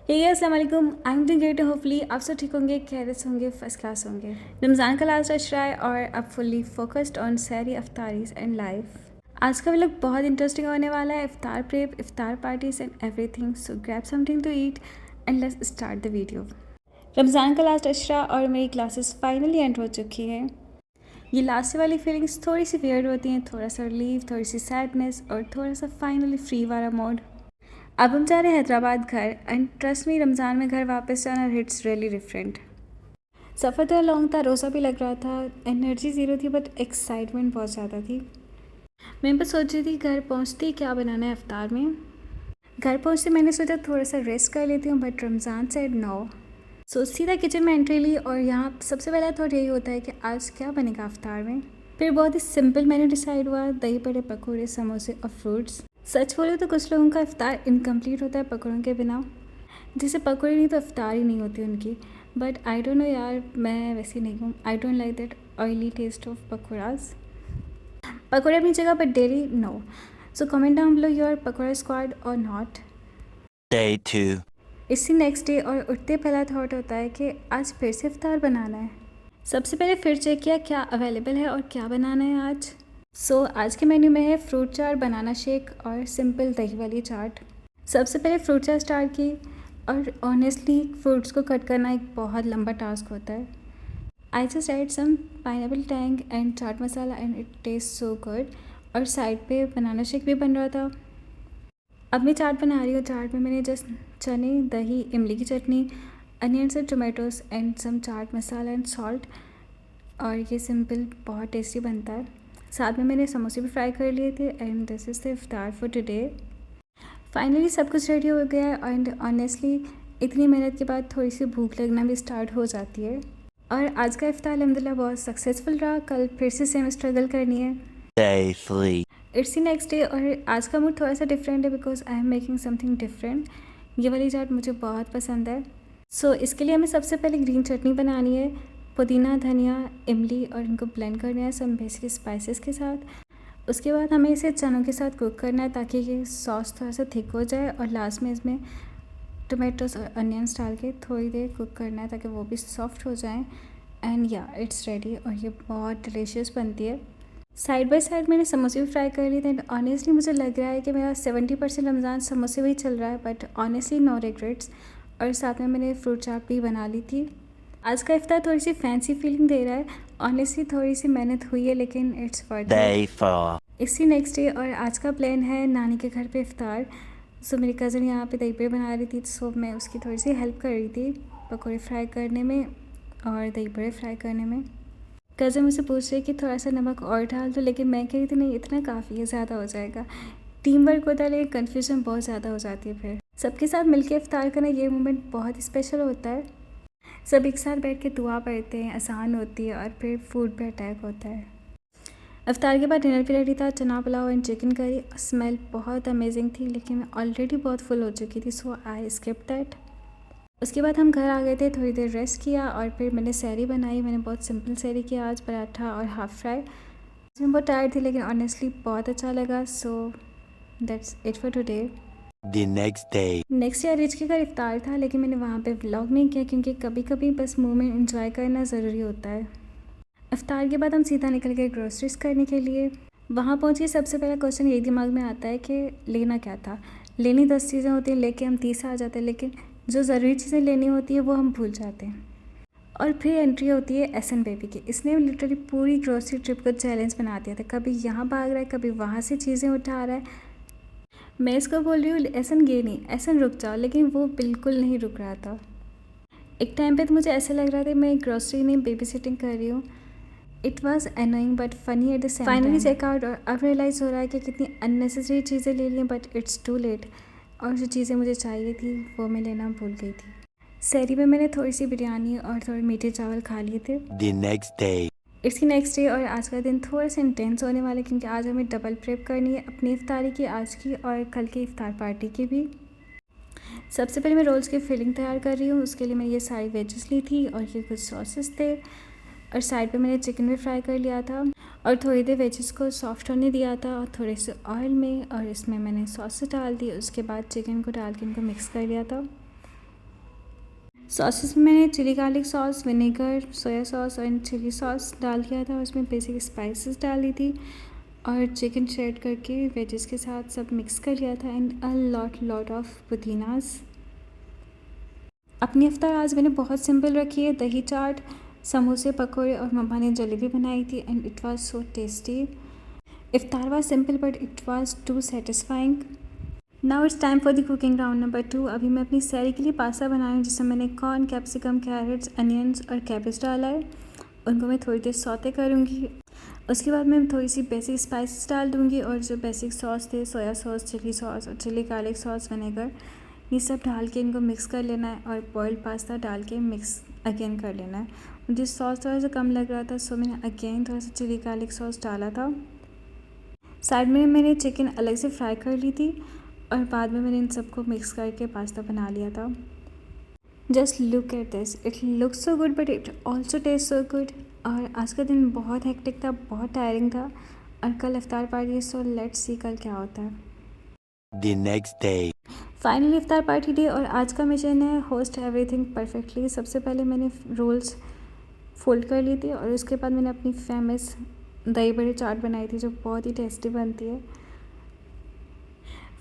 हे अस्सलाम वालेकुम। I am doing great. Hopefully आप सब ठीक होंगे, खैरियत से होंगे, फर्स्ट क्लास होंगे। रमज़ान का लास्ट अशरा है और अब फुल्ली फोकस्ड ऑन सहरी, अफ्तारीज एंड लाइफ। आज का व्लॉग बहुत इंटरेस्टिंग होने वाला है। इफ्तार प्रेप, इफ्तार parties and everything. So grab something to eat and let's start the video. Ramzan का लास्ट अशरा और मेरी क्लासेस फाइनली एंड हो चुकी हैं। ये लास्ट वाली फीलिंग्स थोड़ी सी वियर्ड होती हैं, थोड़ा सा रिलीफ, थोड़ी सी सैडनेस और थोड़ा सा फाइनली फ्री वाला मोड। अब हम जा रहे हैं हैदराबाद घर एंड ट्रस्ट मी, रमज़ान में घर वापस जाना हिट्स रियली डिफरेंट। सफ़र तो लॉन्ग था, रोज़ा भी लग रहा था, एनर्जी ज़ीरो थी बट एक्साइटमेंट बहुत ज़्यादा थी। मैं बस सोच रही थी घर पहुँचती क्या बनाना है इफ्तार में। घर पहुँचते मैंने सोचा थोड़ा सा रेस्ट कर लेती हूँ बट रमज़ान सेड नो। सो सीधा किचन में एंट्री ली और यहाँ सबसे पहला थॉट यही होता है कि आज क्या बनेगा इफ्तार में। फिर बहुत ही सिंपल मेन्यू डिसाइड हुआ, दही बड़े, पकौड़े, समोसे और फ्रूट्स। सच बोलो तो कुछ लोगों का इफ्तार इनकम्प्लीट होता है पकौड़ों के बिना। जैसे पकौड़े नहीं तो इफ्तार ही नहीं होती उनकी। बट आई डोंट नो यार, मैं वैसी नहीं हूँ। I don't like that oily taste of pakodas. पकौड़े अपनी जगह but daily no. So comment down below your pakoda squad or not. Day 2. इसी नेक्स्ट डे और उठते पहला थॉट होता है कि आज फिर से इफ्तार बनाना है। सबसे पहले फिर चेक किया क्या अवेलेबल है और क्या बनाना है आज। सो आज के मेन्यू में है फ्रूट चाट, बनाना शेक और सिंपल दही वाली चाट। सबसे पहले फ्रूट चाट स्टार्ट की और ऑनेस्टली फ्रूट्स को कट करना एक बहुत लंबा टास्क होता है। I just add some pineapple Tang and chaat masala and it taste so good. और साइड पे बनाना शेक भी बन रहा था। अब मैं चाट बना रही हूँ। चाट में मैंने जस्ट चने, दही, इमली की चटनी, onions and tomatoes and some chaat masala and salt. और ये सिंपल बहुत टेस्टी बनता है। साथ में मैंने समोसे भी फ्राई कर लिए थे and this is the iftar for today. Finally सब कुछ रेडी हो गया है एंड ऑनेस्टली इतनी मेहनत के बाद थोड़ी सी भूख लगना भी स्टार्ट हो जाती है। और आज का इफ्तार अल्हम्दुलिल्लाह बहुत सक्सेसफुल रहा। कल फिर से सेम स्ट्रगल करनी है। Day 3. It's the next day और आज का मूड थोड़ा सा डिफरेंट है because I am making something different. ये वाली चाट मुझे बहुत पसंद है। सो इसके लिए हमें सबसे पहले ग्रीन चटनी बनानी है। पुदीना, धनिया, इमली और इनको ब्लेंड करना है सब बेसिक स्पाइसेस के साथ। उसके बाद हमें इसे चनों के साथ कुक करना है ताकि ये सॉस थोड़ा सा थिक हो जाए। और लास्ट में इसमें टोमेटोज़ और अनियंस डाल के थोड़ी देर कुक करना है ताकि वो भी सॉफ्ट हो जाएं। एंड या इट्स रेडी और ये बहुत डिलीशियस बनती है। साइड बाय साइड मैंने समोसे भी फ्राई कर लिए थे एंड ऑनेस्टली मुझे लग रहा है कि मेरा 70% रमज़ान समोसे भी चल रहा है बट ऑनेस्टली नो रिग्रेट्स। और साथ में मैंने फ्रूट चाट भी बना ली थी। आज का इफ्तार थोड़ी सी फैंसी फीलिंग दे रहा है। ऑनेस्टली थोड़ी सी मेहनत हुई है लेकिन इट्स वर्थ Day इट। 4. इसी नेक्स्ट डे और आज का प्लान है नानी के घर पे इफ्तार। सो मेरी कज़न यहाँ पे दही बड़े बना रही थी सो मैं उसकी थोड़ी सी हेल्प कर रही थी पकौड़े फ्राई करने में और दही बड़े फ्राई करने में। कज़न मुझसे पूछ रही कि थोड़ा सा नमक और डाल दो लेकिन मैं कह रही थी नहीं, इतना काफ़ी है, ज़्यादा हो जाएगा। टीम वर्क होता है लेकिन कन्फ्यूजन बहुत ज़्यादा हो जाती है। फिर सबके साथ मिलकर इफ्तार करना ये मोमेंट बहुत स्पेशल होता है। सब एक साथ बैठ के दुआ पढ़ते हैं, आसान होती है और फिर फूड पे अटैक होता है। इफ्तार के बाद डिनर भी रेडी था, चना pulao and chicken curry. Smell बहुत अमेजिंग थी लेकिन मैं ऑलरेडी बहुत फुल हो चुकी थी सो आई स्किप दैट। उसके बाद हम घर आ गए थे, थोड़ी देर रेस्ट किया और फिर मैंने सहरी बनाई। मैंने बहुत सिंपल सहरी किया आज, पराठा और हाफ़ फ्राई। मैं बहुत टायर्ड थी लेकिन ऑनेस्टली बहुत अच्छा लगा। So that's it for today. The next day. Next year rich के घर इफ्तार था लेकिन मैंने वहाँ पे व्लॉग नहीं किया क्योंकि कभी कभी बस मोमेंट एंजॉय करना ज़रूरी होता है। इफ्तार के बाद हम सीधा निकल गए ग्रोसरीज करने के लिए। वहाँ पहुँच के सबसे पहला क्वेश्चन यही दिमाग में आता है कि लेना क्या था। लेनी 10 चीज़ें होती हैं, लेके हम 30 आ जाते हैं लेकिन जो ज़रूरी चीज़ें लेनी होती है वो हम भूल जाते हैं। और फिर एंट्री होती है एसन बेबी की। इसने लिटरली पूरी ग्रोसरी ट्रिप को चैलेंज बना दिया था। कभी यहाँ भाग रहा है, कभी वहाँ से चीज़ें उठा रहा है। मैं इसको बोल रही हूँ एसन ये नहीं, एसन रुक जाओ, लेकिन वो बिल्कुल नहीं रुक रहा था। एक टाइम पे तो मुझे ऐसा लग रहा था मैं ग्रोसरी नहीं बेबी सिटिंग कर रही हूँ। It was annoying but funny at the same time. Finally checkout और अब रियलाइज़ हो रहा है कि कितनी अननेसेसरी चीज़ें ले ली हैं बट इट्स टू लेट। और जो चीज़ें मुझे चाहिए थी वो मैं लेना भूल गई थी। सहरी में मैंने थोड़ी सी बिरयानी और थोड़े मीठे चावल खा लिए थे। The next day. It's next day और आज का दिन थोड़ा सा इंटेंस होने वाला है क्योंकि आज हमें डबल प्रेप करनी है अपनी इफ्तारी की, आज की और कल की इफ्तार पार्टी की भी। सबसे पहले मैं रोल्स की फिलिंग तैयार कर रही हूँ। उसके लिए मैंने ये सारी वेजेस ली थी और ये कुछ सॉसेस थे और साइड पे मैंने चिकन भी फ्राई कर लिया था और थोड़ी देर वेजेस को सॉफ्ट होने दिया था और थोड़े से ऑयल में और इसमें मैंने सॉसेस डाल दी। उसके बाद चिकन को डाल के इनको मिक्स कर लिया था। सॉसेस में मैंने chilli garlic sauce, vinegar, soya sauce और चिली सॉस डाल दिया था। उसमें बेसिक स्पाइसेस डाली थी और चिकन शेड करके वेजेस के साथ सब मिक्स कर लिया था एंड अ लॉट ऑफ पुदीनास। अपनी इफ्तार आज मैंने बहुत सिंपल रखी है। दही चाट, समोसे, पकौड़े और मम्मा ने जलेबी बनाई थी and it was so tasty. Iftar was simple but it was too satisfying. Now it's time for the cooking round number 2। अभी मैं अपनी सैरी के लिए पास्ता बना रही हूँ जिसमें मैंने कॉर्न, कैप्सिकम, कैरेट्स, अनियंस और कैबेज डाला है। उनको मैं थोड़ी देर सौते करूँगी। उसके बाद मैं थोड़ी सी बेसिक स्पाइसेस डाल दूँगी और जो बेसिक सॉस थे, सोया सॉस, चिली सॉस और चिली गार्लिक सॉस, विनेगर, ये सब डाल के इनको मिक्स कर लेना है और बॉइल्ड पास्ता डाल के मिक्स अगेन कर लेना है। मुझे सॉस थोड़ा सा कम लग रहा था सो मैंने अगेन थोड़ा सा चिली गार्लिक सॉस डाला था। साइड में मैंने चिकन अलग से फ्राई कर ली थी और बाद में मैंने इन सबको मिक्स करके पास्ता बना लिया था। Just look at this, it looks so good but it also taste so good. और आज का दिन बहुत हेक्टिक था, बहुत टायरिंग था और कल इफ्तार पार्टी है सो लेट्स सी कल क्या होता है। The next day. Finally iftar party day और आज का मिशन है होस्ट एवरीथिंग परफेक्टली। सबसे पहले मैंने रोल्स फोल्ड कर ली थी और उसके बाद मैंने अपनी फेमस दही बड़े चाट बनाई थी जो बहुत ही टेस्टी बनती है।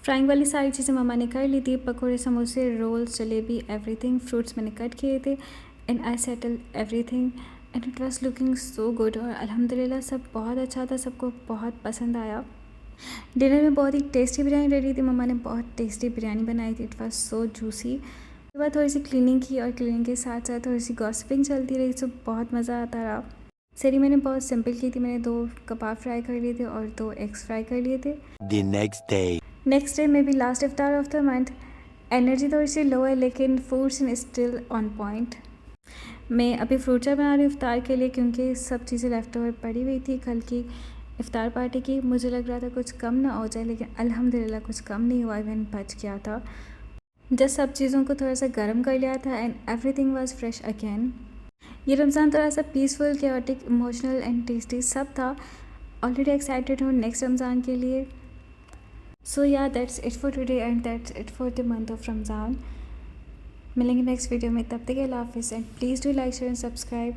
फ्राइंग वाली सारी चीज़ें मम्मा ने कर ली थी, पकौड़े, समोसे, रोल्स, जलेबी, एवरीथिंग। फ्रूट्स मैंने कट किए थे and I settle everything and it was looking so good. और अल्हम्दुलिल्लाह सब बहुत अच्छा था, सबको बहुत पसंद आया। डिनर में बहुत ही टेस्टी बिरयानी रेडी थी। मम्मा ने बहुत टेस्टी बिरयानी बनाई थी, इट वाज सो जूसी। उसके बाद थोड़ी सी क्लीनिंग की और क्लीनिंग के साथ साथ थोड़ी सी गॉसिपिंग चलती रही, सो बहुत मज़ा आता रहा। सरी मैंने बहुत सिंपल की थी, मैंने 2 कबाब फ्राई कर लिए थे और 2 एग्स फ्राई कर लिए थे। The next day. Next day में भी last iftar of the month. Energy थोड़ी सी लो है लेकिन foods in still on point. मैं अभी फ्रूट चाट बना रही हूँ इफ्तार के लिए क्योंकि सब चीज़ें लेफ्ट ओवर पड़ी हुई थी कल की इफ्तार पार्टी की। मुझे लग रहा था कुछ कम ना हो जाए लेकिन अल्हम्दुलिल्लाह कुछ कम नहीं हुआ, इवन बच गया था। जस्ट सब चीज़ों को थोड़ा सा गर्म कर लिया था and everything was fresh again. ये रमज़ान थोड़ा सा peaceful, chaotic, emotional and tasty सब था। ऑलरेडी एक्साइटेड हूँ नेक्स्ट रमज़ान के लिए। सो या that's it for today and that's it for the month of Ramzan. मिलेंगे नेक्स्ट वीडियो में, तब तक के अल्लाह हाफिज़ and please do like, share and subscribe.